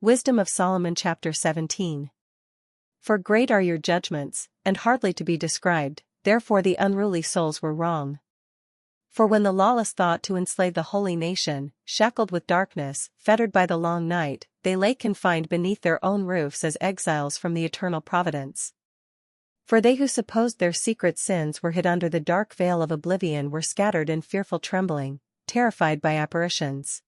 Wisdom of Solomon chapter 17. For great are your judgments, and hardly to be described, therefore the unruly souls were wrong. For when the lawless thought to enslave the holy nation, shackled with darkness, fettered by the long night, they lay confined beneath their own roofs as exiles from the eternal providence. For they who supposed their secret sins were hid under the dark veil of oblivion were scattered in fearful trembling, terrified by apparitions.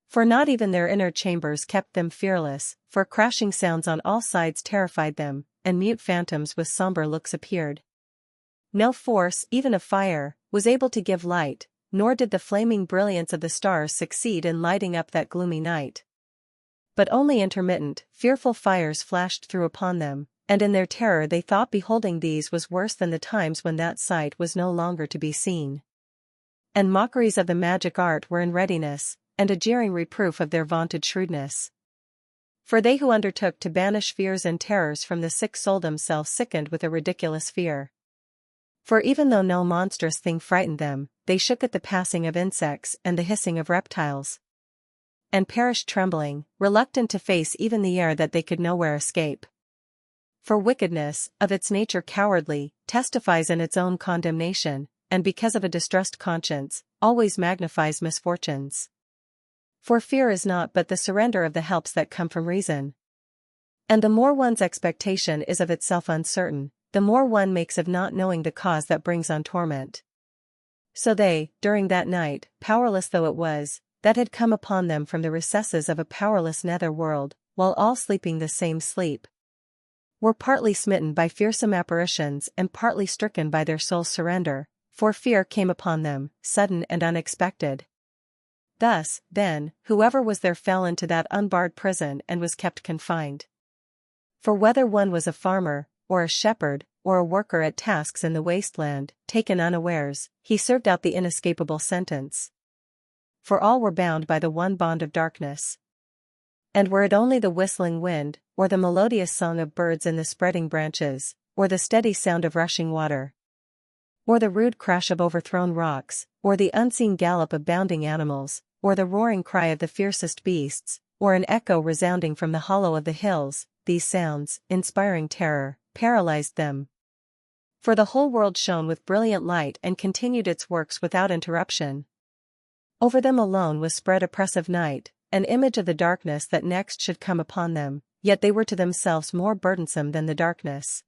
For not even their inner chambers kept them fearless, for crashing sounds on all sides terrified them, and mute phantoms with somber looks appeared. No force, even of fire, was able to give light, nor did the flaming brilliance of the stars succeed in lighting up that gloomy night. But only intermittent, fearful fires flashed through upon them, and in their terror they thought beholding these was worse than the times when that sight was no longer to be seen. And mockeries of the magic art were in readiness, and a jeering reproof of their vaunted shrewdness. For they who undertook to banish fears and terrors from the sick soul themselves sickened with a ridiculous fear. For even though no monstrous thing frightened them, they shook at the passing of insects and the hissing of reptiles, and perished trembling, reluctant to face even the air that they could nowhere escape. For wickedness, of its nature cowardly, testifies in its own condemnation, and because of a distressed conscience, always magnifies misfortunes. For fear is naught but the surrender of the helps that come from reason. And the more one's expectation is of itself uncertain, the more one makes of not knowing the cause that brings on torment. So they, during that night, powerless though it was, that had come upon them from the recesses of a powerless nether world, while all sleeping the same sleep, were partly smitten by fearsome apparitions and partly stricken by their soul's surrender, for fear came upon them, sudden and unexpected. Thus, then, whoever was there fell into that unbarred prison and was kept confined. For whether one was a farmer, or a shepherd, or a worker at tasks in the wasteland, taken unawares, he served out the inescapable sentence. For all were bound by the one bond of darkness. And were it only the whistling wind, or the melodious song of birds in the spreading branches, or the steady sound of rushing water, or the rude crash of overthrown rocks, or the unseen gallop of bounding animals, or the roaring cry of the fiercest beasts, or an echo resounding from the hollow of the hills, these sounds, inspiring terror, paralyzed them. For the whole world shone with brilliant light and continued its works without interruption. Over them alone was spread oppressive night, an image of the darkness that next should come upon them, yet they were to themselves more burdensome than the darkness.